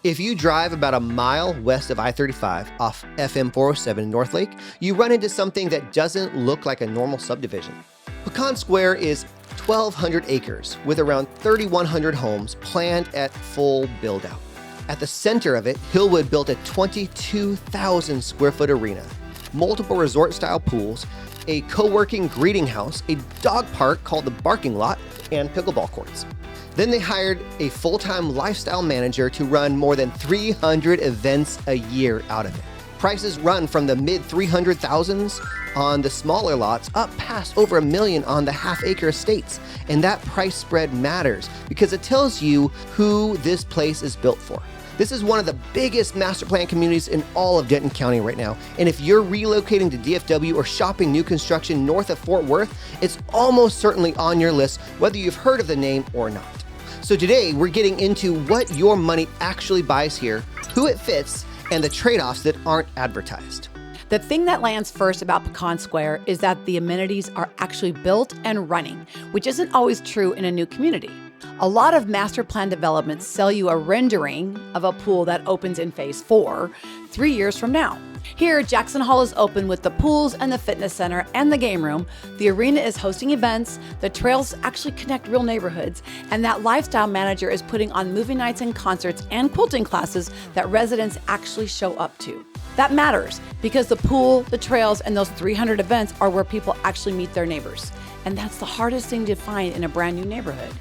If you drive about a mile west of I-35 off FM 407 in Northlake, you run into something that doesn't look like a normal subdivision. Pecan Square is 1,200 acres with around 3,100 homes planned at full build-out. At the center of it, Hillwood built a 22,000 square foot arena, multiple resort-style pools, a co-working greeting house, a dog park called the Barking Lot, and pickleball courts. Then they hired a full-time lifestyle manager to run more than 300 events a year out of it. Prices run from the mid-300,000s on the smaller lots up past over $1 million on the half-acre estates. And that price spread matters because it tells you who this place is built for. This is one of the biggest master plan communities in all of Denton County right now. And if you're relocating to DFW or shopping new construction north of Fort Worth, it's almost certainly on your list, whether you've heard of the name or not. So today we're getting into what your money actually buys here, who it fits, and the trade-offs that aren't advertised. The thing that lands first about Pecan Square is that the amenities are actually built and running, which isn't always true in a new community. A lot of master plan developments sell you a rendering of a pool that opens in phase 4, 3 years from now. Here, Jackson Hall is open with the pools and the fitness center and the game room. The arena is hosting events, the trails actually connect real neighborhoods, and that lifestyle manager is putting on movie nights and concerts and quilting classes that residents actually show up to. That matters because the pool, the trails, and those 300 events are where people actually meet their neighbors. And that's the hardest thing to find in a brand new neighborhood.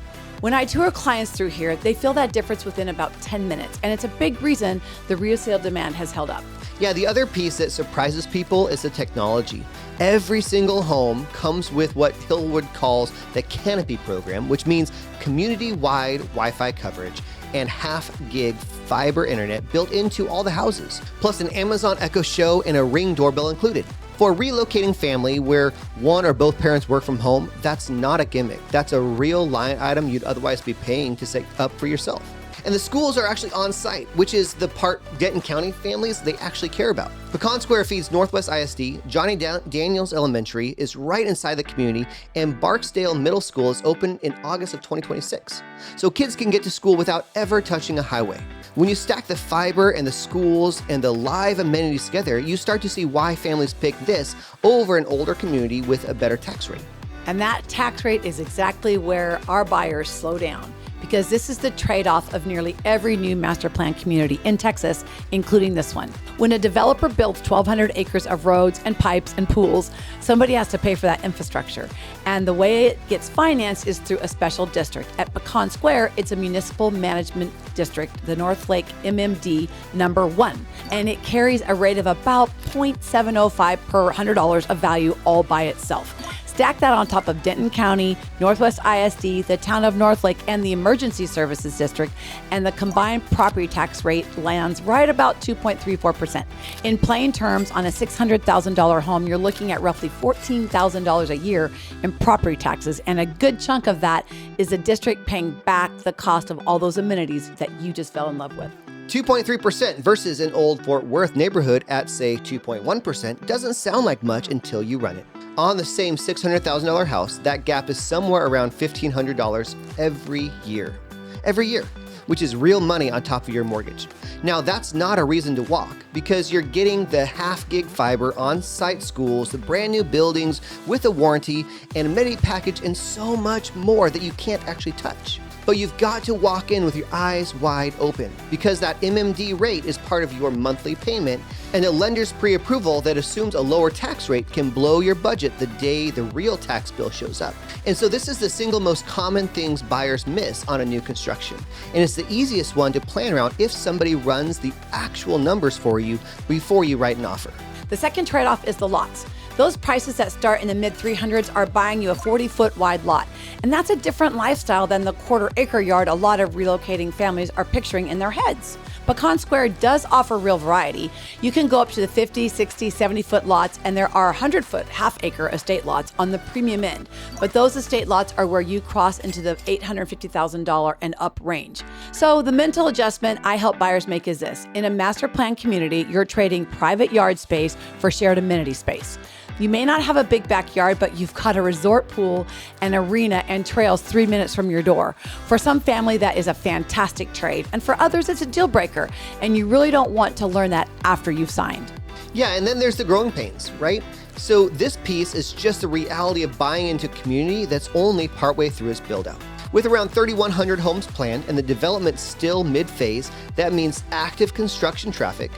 When I tour clients through here, they feel that difference within about 10 minutes, and it's a big reason the resale demand has held up. Yeah, the other piece that surprises people is the technology. Every single home comes with what Hillwood calls the Canopy program, which means community-wide Wi-Fi coverage and half-gig fiber internet built into all the houses, plus an Amazon Echo Show and a Ring doorbell included. For a relocating family where one or both parents work from home, that's not a gimmick. That's a real line item you'd otherwise be paying to set up for yourself. And the schools are actually on site, which is the part Denton County families, they actually care about. Pecan Square feeds Northwest ISD, Johnny Daniels Elementary is right inside the community, and Barksdale Middle School is open in August of 2026. So kids can get to school without ever touching a highway. When you stack the fiber and the schools and the live amenities together, you start to see why families pick this over an older community with a better tax rate. And that tax rate is exactly where our buyers slow down, because this is the trade-off of nearly every new master plan community in Texas, including this one. When a developer builds 1,200 acres of roads and pipes and pools, somebody has to pay for that infrastructure. And the way it gets financed is through a special district. At Pecan Square, it's a municipal management district, the Northlake MMD number 1. And it carries a rate of about 0.705 per $100 of value all by itself. Stack that on top of Denton County, Northwest ISD, the town of Northlake, and the Emergency Services District, and the combined property tax rate lands right about 2.34%. In plain terms, on a $600,000 home, you're looking at roughly $14,000 a year in property taxes, and a good chunk of that is the district paying back the cost of all those amenities that you just fell in love with. 2.3% versus an old Fort Worth neighborhood at, say, 2.1% doesn't sound like much until you run it. On the same $600,000 house, that gap is somewhere around $1,500 every year. Every year, which is real money on top of your mortgage. Now, that's not a reason to walk because you're getting the half-gig fiber on-site schools, the brand new buildings with a warranty, an amenity package, and so much more that you can't actually touch. But you've got to walk in with your eyes wide open because that MMD rate is part of your monthly payment, and a lender's pre-approval that assumes a lower tax rate can blow your budget the day the real tax bill shows up. And so this is the single most common things buyers miss on a new construction. And it's the easiest one to plan around if somebody runs the actual numbers for you before you write an offer. The second trade-off is the lots. Those prices that start in the mid-300s are buying you a 40-foot wide lot. And that's a different lifestyle than the quarter-acre yard a lot of relocating families are picturing in their heads. Pecan Square does offer real variety. You can go up to the 50, 60, 70-foot lots, and there are 100-foot half-acre estate lots on the premium end. But those estate lots are where you cross into the $850,000 and up range. So the mental adjustment I help buyers make is this. In a master plan community, you're trading private yard space for shared amenity space. You may not have a big backyard, but you've got a resort pool, an arena, and trails 3 minutes from your door. For some family, that is a fantastic trade. And for others, it's a deal breaker. And you really don't want to learn that after you've signed. Yeah, and then there's the growing pains, right? So this piece is just the reality of buying into a community that's only partway through its build out. With around 3,100 homes planned and the development still mid-phase, that means active construction traffic,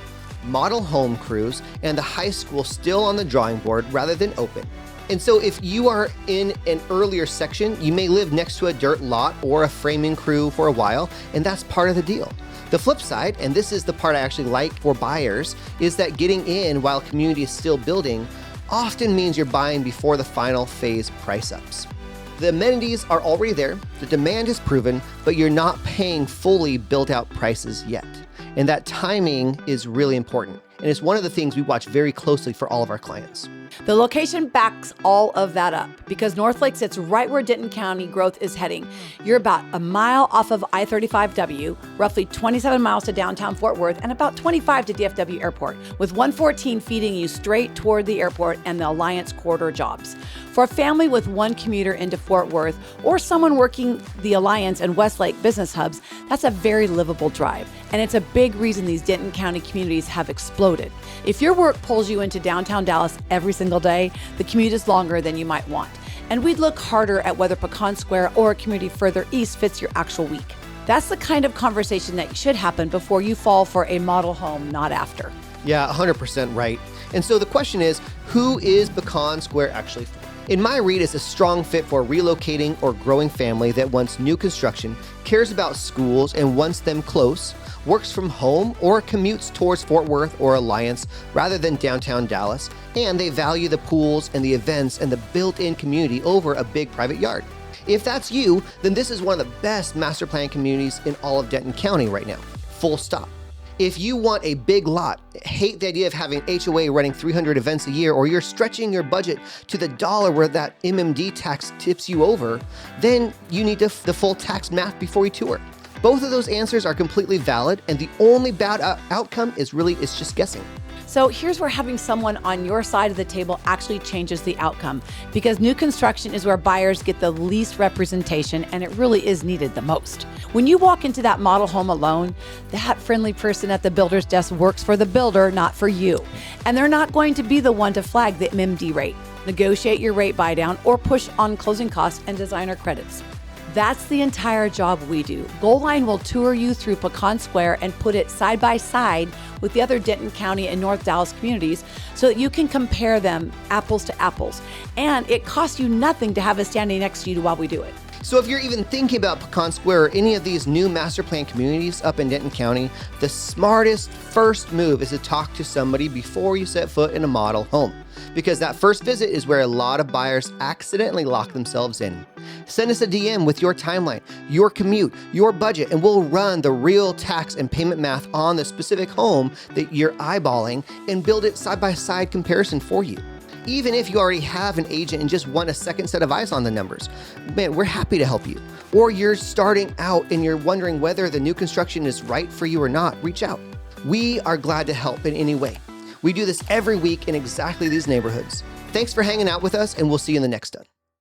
model home crews, and the high school still on the drawing board rather than open. And so if you are in an earlier section, you may live next to a dirt lot or a framing crew for a while, and that's part of the deal. The flip side, and this is the part I actually like for buyers, is that getting in while community is still building often means you're buying before the final phase price ups. The amenities are already there, the demand is proven, but you're not paying fully built out prices yet. And that timing is really important. And it's one of the things we watch very closely for all of our clients. The location backs all of that up because Northlake sits right where Denton County growth is heading. You're about a mile off of I-35W, roughly 27 miles to downtown Fort Worth, and about 25 to DFW Airport, with 114 feeding you straight toward the airport and the Alliance Corridor jobs. For a family with one commuter into Fort Worth or someone working the Alliance and Westlake business hubs, that's a very livable drive. And it's a big reason these Denton County communities have exploded. If your work pulls you into downtown Dallas every single day, the commute is longer than you might want. And we'd look harder at whether Pecan Square or a community further east fits your actual week. That's the kind of conversation that should happen before you fall for a model home, not after. Yeah, 100% right. And so the question is, who is Pecan Square actually for? In my read, it's a strong fit for a relocating or growing family that wants new construction, cares about schools and wants them close, works from home or commutes towards Fort Worth or Alliance rather than downtown Dallas, and they value the pools and the events and the built-in community over a big private yard. If that's you, then this is one of the best master plan communities in all of Denton County right now. Full stop. If you want a big lot, hate the idea of having HOA running 300 events a year, or you're stretching your budget to the dollar where that MMD tax tips you over, then you need the full tax math before you tour. Both of those answers are completely valid, and the only bad outcome is just guessing. So here's where having someone on your side of the table actually changes the outcome, because new construction is where buyers get the least representation and it really is needed the most. When you walk into that model home alone, that friendly person at the builder's desk works for the builder, not for you. And they're not going to be the one to flag the MMD rate, negotiate your rate buy down, or push on closing costs and designer credits. That's the entire job we do. GoalLine will tour you through Pecan Square and put it side by side with the other Denton County and North Dallas communities so that you can compare them apples to apples. And it costs you nothing to have us standing next to you while we do it. So if you're even thinking about Pecan Square or any of these new master plan communities up in Denton County, the smartest first move is to talk to somebody before you set foot in a model home, because that first visit is where a lot of buyers accidentally lock themselves in. Send us a DM with your timeline, your commute, your budget, and we'll run the real tax and payment math on the specific home that you're eyeballing and build it side-by-side comparison for you. Even if you already have an agent and just want a second set of eyes on the numbers, man, we're happy to help you. Or you're starting out and you're wondering whether the new construction is right for you or not, reach out. We are glad to help in any way. We do this every week in exactly these neighborhoods. Thanks for hanging out with us, and we'll see you in the next one.